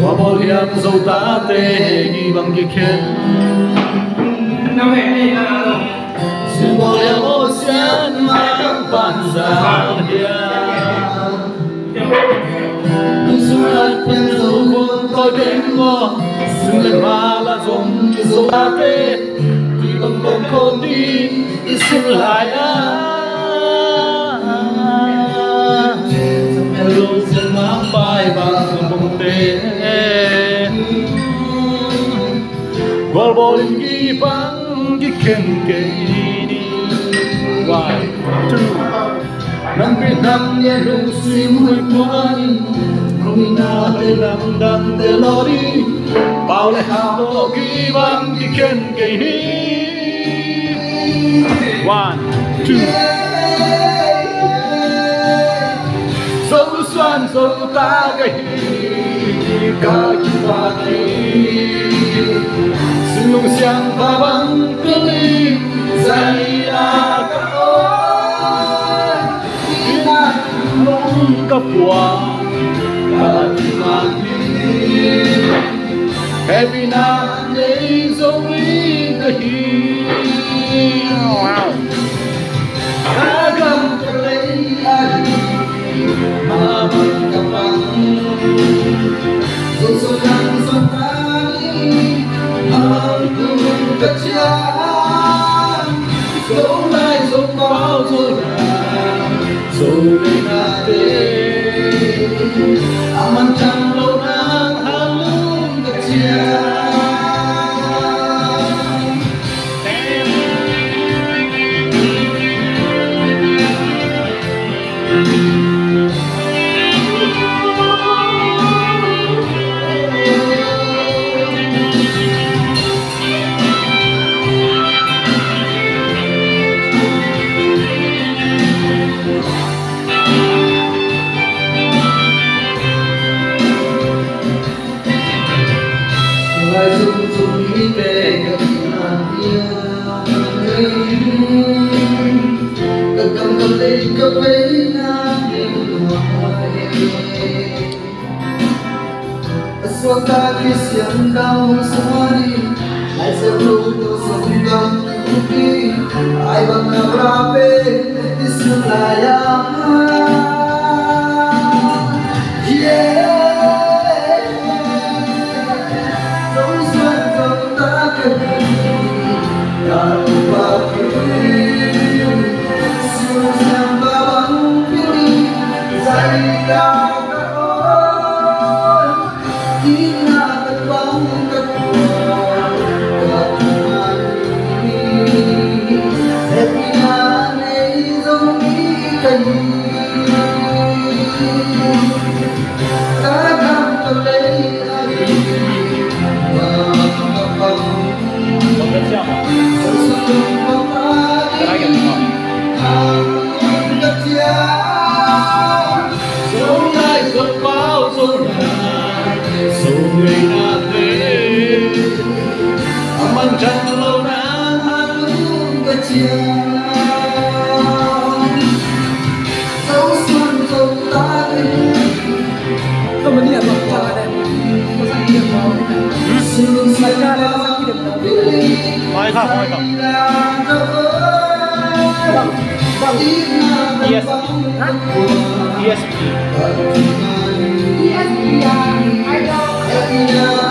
Qua bao hiệp dâu ta tê ghi bằng cái khen xin bao hiệp ô sen mang bàn ra xin lại bên dâu vốn tôi đến ngõ xin lại mà là dùng dâu ta tê ghi bằng bông con đi xin lại hello xin mang bài bằng bông tê gol bolin gi bang gi ken ke one two nam bi nam ye lu sim hui puan romina te nam dan te lori paule ha do gi bang gi ken ke one two sâu xoan sâu ta gầy cả kita Sulung siang babang keli saya kaon ina long kapwa hati mati happy na nei zoe kahi agam terlei adi mamang kapang susulan santani aku kecian sống lại sống bao rồi lên hati aman chẳng lâu nang halung kecian Suota kisian daun semari, ai seluruh sunggang ubi, ai bangga berape di selayang. Hỏi không? Yes. ESP. ESP, I know.